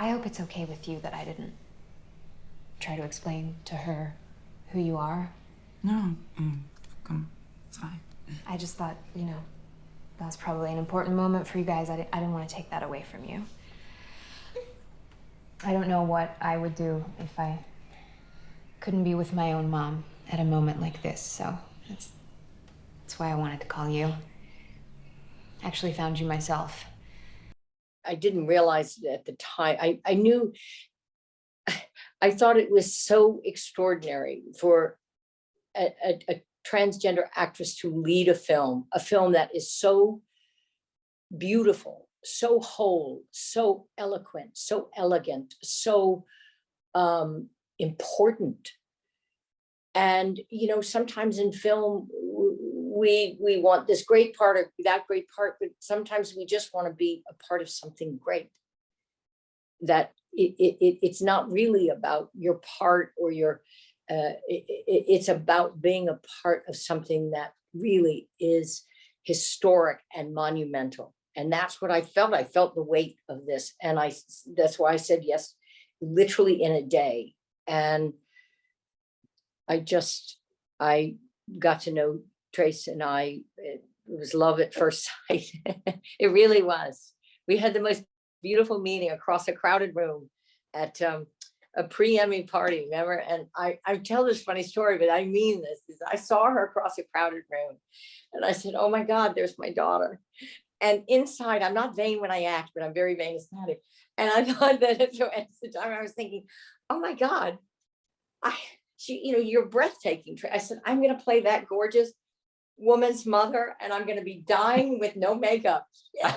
I hope it's okay with you that I didn't try to explain to her who you are. No, come, it's fine. I just thought, you know, that was probably an important moment for you guys. I didn't want to take that away from you. I don't know what I would do if I couldn't be with my own mom at a moment like this, so that's why I wanted to call you. Actually found you myself. I didn't realize it at the time. I knew, I thought it was so extraordinary for a transgender actress to lead a film that is so beautiful, so whole, so eloquent, so elegant, so important. And, you know, sometimes in film, we want this great part or that great part, but sometimes we just want to be a part of something great. That it's not really about your part or your, it's about being a part of something that really is historic and monumental. And that's what I felt. I felt the weight of this. And that's why I said yes, literally in a day. And I got to know Trace and it was love at first sight. It really was. We had the most beautiful meeting across a crowded room at a pre-Emmy party, remember? And I tell this funny story, but I mean this. I saw her across a crowded room and I said, oh my God, there's my daughter. And inside, I'm not vain when I act, but I'm very vain aesthetic. And I thought that at the time I was thinking, oh my God, you know, you're breathtaking. I said, I'm going to play that gorgeous woman's mother and I'm going to be dying with no makeup. Yeah.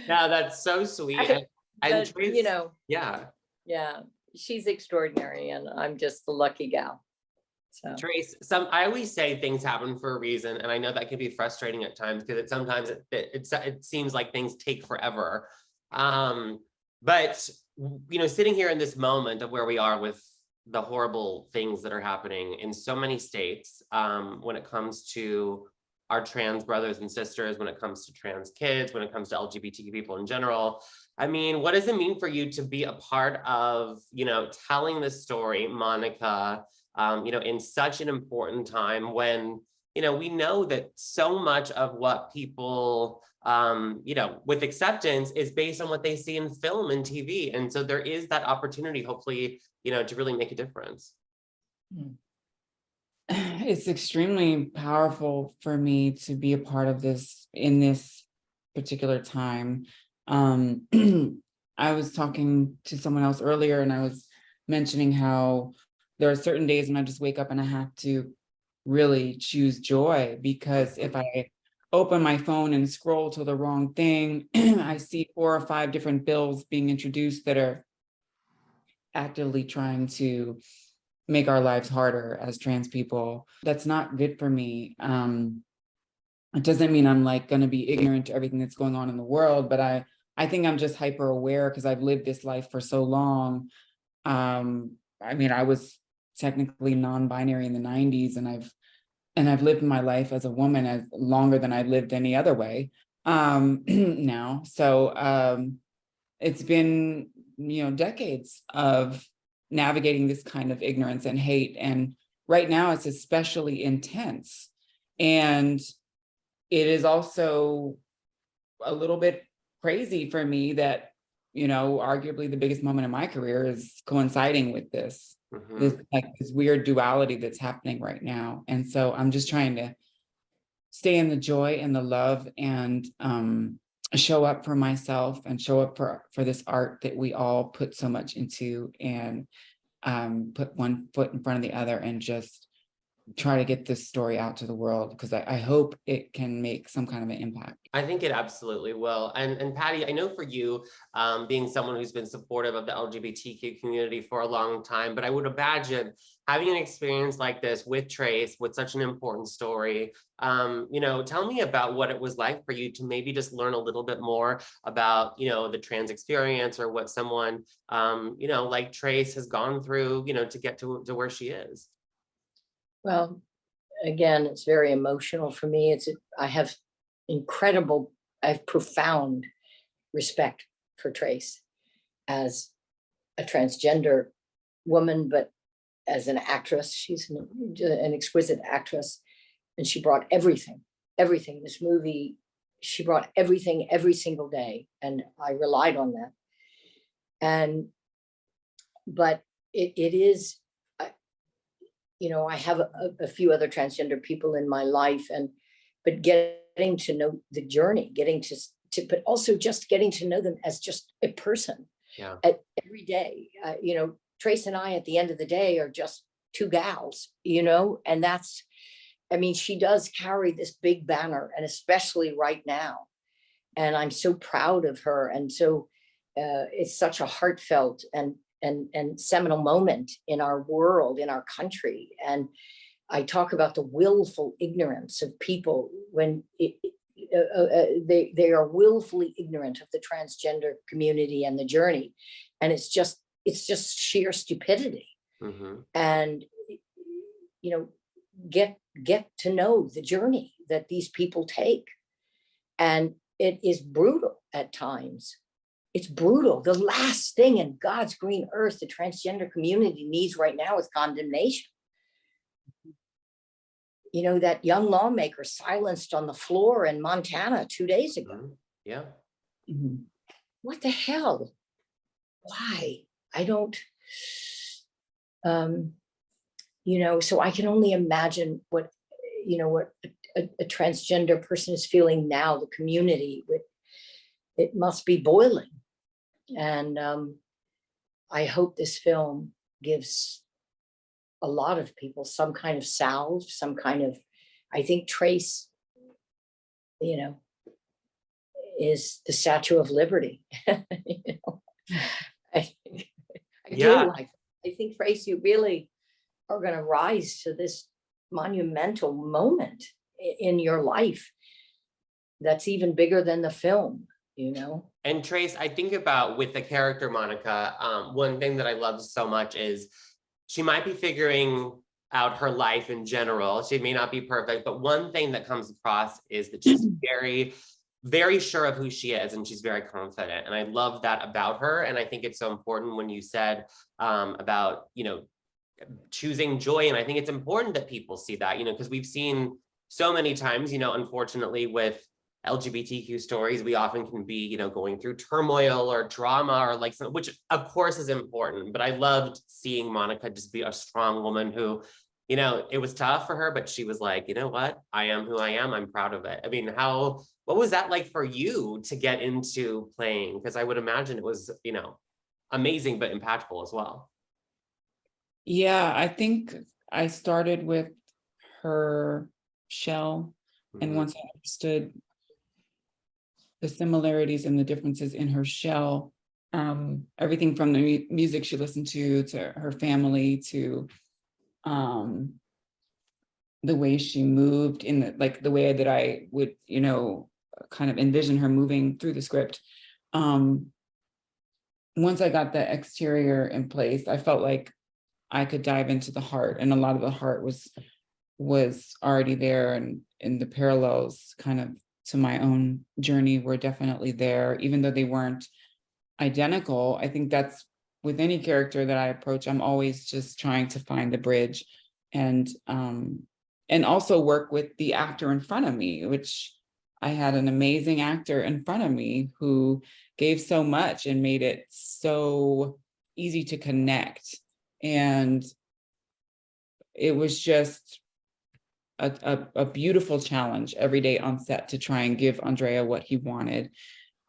Yeah, that's so sweet. And Trace, you know, yeah, she's extraordinary and I'm just the lucky gal. So Trace, I always say things happen for a reason, and I know that can be frustrating at times because sometimes it seems like things take forever. But you know, sitting here in this moment of where we are with the horrible things that are happening in so many states, when it comes to our trans brothers and sisters, when it comes to trans kids, when it comes to LGBTQ people in general. I mean, what does it mean for you to be a part of, you know, telling this story, Monica, you know, in such an important time when, you know, we know that so much of what people, you know, with acceptance is based on what they see in film and TV. And so there is that opportunity, hopefully, you know, to really make a difference. It's extremely powerful for me to be a part of this in this particular time. I was talking to someone else earlier and I was mentioning how there are certain days when I just wake up and I have to really choose joy, because if I open my phone and scroll to the wrong thing, I see 4 or 5 different bills being introduced that are actively trying to make our lives harder as trans people. That's not good for me. It doesn't mean I'm like going to be ignorant to everything that's going on in the world, but I think I'm just hyper aware because I've lived this life for so long. I mean, I was technically non-binary in the 90s, and I've lived my life as a woman as longer than I've lived any other way now. So it's been, you know, decades of navigating this kind of ignorance and hate. And right now it's especially intense. And it is also a little bit crazy for me that, you know, arguably the biggest moment in my career is coinciding with this, this weird duality that's happening right now. And so I'm just trying to stay in the joy and the love and show up for myself and show up for this art that we all put so much into, and put one foot in front of the other and just try to get this story out to the world, because I hope it can make some kind of an impact. I think it absolutely will. And Patty, I know for you, being someone who's been supportive of the LGBTQ community for a long time, but I would imagine having an experience like this with Trace, with such an important story, you know, tell me about what it was like for you to maybe just learn a little bit more about, you know, the trans experience, or what someone, you know, like Trace has gone through, you know, to get to where she is. well, again, it's very emotional for me. I have profound respect for Trace as a transgender woman, but as an actress. She's an exquisite actress, and she brought everything. This movie, she brought everything every single day, and I relied on that. But it is, I have a few other transgender people in my life, but getting to know the journey, but also just getting to know them as just a person. Yeah. Every day, Trace and I, at the end of the day, are just two gals, and that's, she does carry this big banner, and especially right now. And I'm so proud of her. And so it's such a heartfelt and seminal moment in our world, in our country. And I talk about the willful ignorance of people when they are willfully ignorant of the transgender community and the journey. And it's just sheer stupidity. Mm-hmm. And, get to know the journey that these people take. And it is brutal at times. It's brutal. The last thing in God's green earth the transgender community needs right now is condemnation. That young lawmaker silenced on the floor in Montana 2 days ago. Mm-hmm. Yeah. Mm-hmm. What the hell? Why? I don't, so I can only imagine what a transgender person is feeling now, the community, it must be boiling. And I hope this film gives a lot of people some kind of salve, I think Trace, is the Statue of Liberty. I think, Trace, you really are going to rise to this monumental moment in your life that's even bigger than the film, And Trace, I think about with the character Monica, one thing that I love so much is she might be figuring out her life in general. She may not be perfect, but one thing that comes across is that she's very, very sure of who she is, and she's very confident. And I love that about her. And I think it's so important when you said about, choosing joy. And I think it's important that people see that, because we've seen so many times, unfortunately, with LGBTQ stories, we often can be, going through turmoil or drama or which of course is important. But I loved seeing Monica just be a strong woman who, it was tough for her, but she was like, you know what? I am who I am. I'm proud of it. I mean, what was that like for you to get into playing? Because I would imagine it was, amazing, but impactful as well. Yeah, I think I started with her shell. Mm-hmm. And once I understood the similarities and the differences in her shell, everything from the music she listened to her family, to the way she moved in the way that I would, kind of envision her moving through the script. Once I got the exterior in place, I felt like I could dive into the heart, and a lot of the heart was already there, and the parallels kind of to my own journey were definitely there, even though they weren't identical. I think that's with any character that I approach, I'm always just trying to find the bridge, and also work with the actor in front of me, which I had an amazing actor in front of me who gave so much and made it so easy to connect. And it was just a beautiful challenge every day on set to try and give Andrea what he wanted,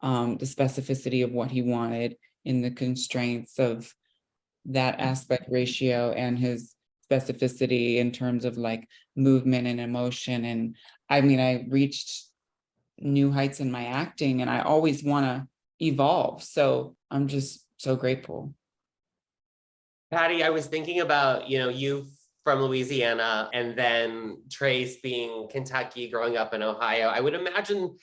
the specificity of what he wanted in the constraints of that aspect ratio, and his specificity in terms of movement and emotion. And I reached new heights in my acting, and I always want to evolve. So I'm just so grateful. Patty, I was thinking about, you from Louisiana, and then Trace being Kentucky, growing up in Ohio. I would imagine,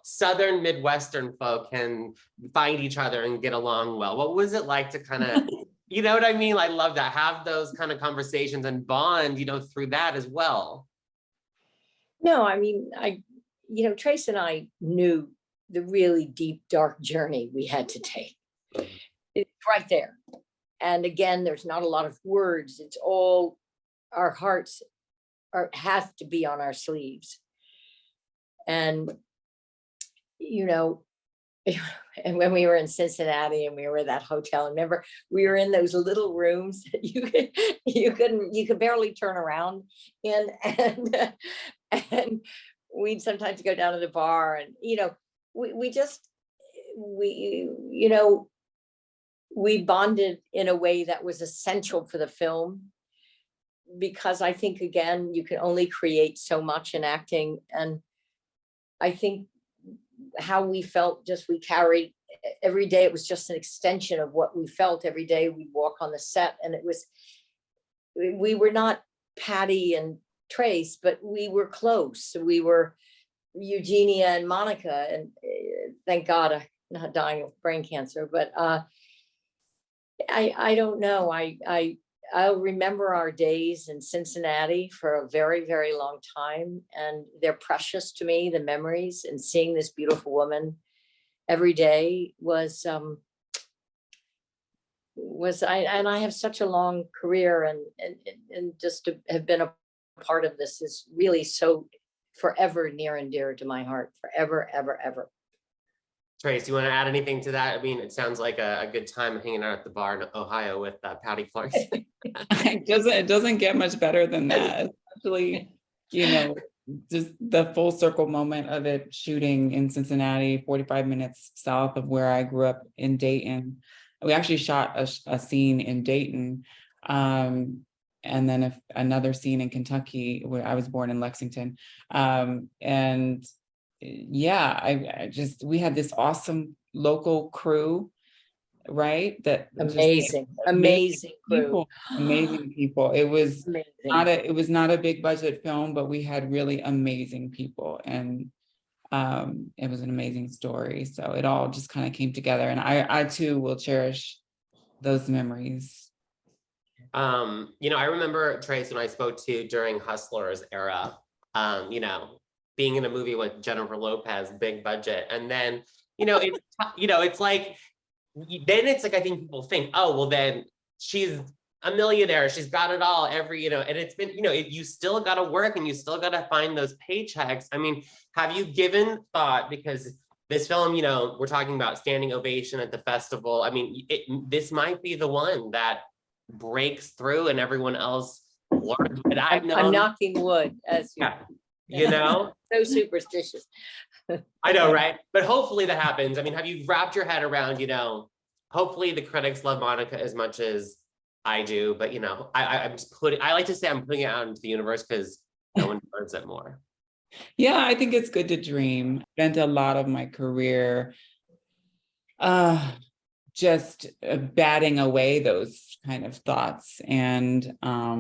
Southern Midwestern folk can find each other and get along well. What was it like to kind of, you know what I mean? I love that, have those kind of conversations and bond, through that as well. No, Trace and I knew the really deep, dark journey we had to take. It's right there. And again, there's not a lot of words. It's all, our hearts have to be on our sleeves. And, you know, and when we were in Cincinnati and we were at that hotel, remember, we were in those little rooms that you could barely turn around in, and we'd sometimes go down to the bar, and, you know, we bonded in a way that was essential for the film, because I think, again, you can only create so much in acting. And I think how we felt, we carried every day. It was just an extension of what we felt every day. We'd walk on the set, and we were not Patty and Trace, but we were close. We were Eugenia and Monica, and thank God I'm not dying of brain cancer. But I don't know. I'll remember our days in Cincinnati for a very, very long time, and they're precious to me. The memories, and seeing this beautiful woman every day was I have such a long career, and just to have been a part of this is really so forever near and dear to my heart, forever, ever, ever. Trace, you want to add anything to that? I mean, it sounds like a good time hanging out at the bar in Ohio with Patty Clarkson. It doesn't get much better than that, especially, you know, just the full circle moment of it shooting in Cincinnati, 45 minutes south of where I grew up in Dayton. We actually shot a scene in Dayton, and then another scene in Kentucky, where I was born in Lexington. And yeah, we had this awesome local crew, right? That amazing crew. Amazing people. It was amazing. not a big budget film, but we had really amazing people, and it was an amazing story. So it all just kind of came together, and I too will cherish those memories. You know, I remember, Trace, when I spoke to you during Hustlers era, you know, being in a movie with Jennifer Lopez, big budget, and then, you know, it's like, then it's like, I think people think, oh, well, then she's a millionaire, she's got it all, you know, and it's been, you know, you still got to work, and you still got to find those paychecks. I mean, have you given thought, because this film, you know, we're talking about standing ovation at the festival. I mean, this might be the one that breaks through and everyone else learns. But I'm knocking wood, as you, you know, so superstitious. I know, right? But hopefully that happens. I mean, have you wrapped your head around, you know, hopefully the critics love Monica as much as I do, but, you know, I'm just I like to say I'm putting it out into the universe because no one deserves it more. Yeah, I think it's good to dream. Spent a lot of my career just batting away those kind of thoughts. And I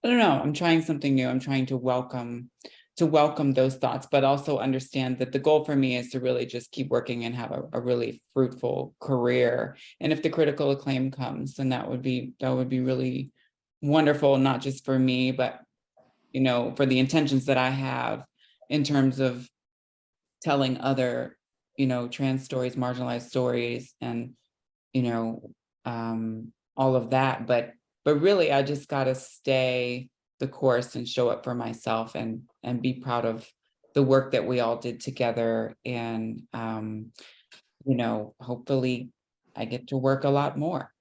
don't know, I'm trying something new. I'm trying to welcome those thoughts, but also understand that the goal for me is to really just keep working and have a really fruitful career. And if the critical acclaim comes, then that would be really wonderful, not just for me, but, you know, for the intentions that I have in terms of telling other, you know, trans stories, marginalized stories, and, you know, all of that. But really, I just got to stay the course and show up for myself, and be proud of the work that we all did together. And, you know, hopefully I get to work a lot more.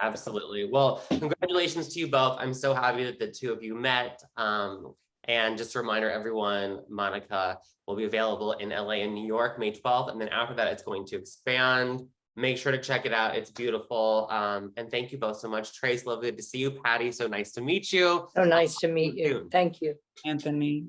Absolutely. Well, congratulations to you both. I'm so happy that the two of you met. And just a reminder, everyone, Monica will be available in LA and New York, May 12th. And then after that, it's going to expand. Make sure to check it out. It's beautiful. And thank you both so much. Trace, lovely to see you. Patty, so nice to meet you. So nice to meet you. Thank you. Anthony.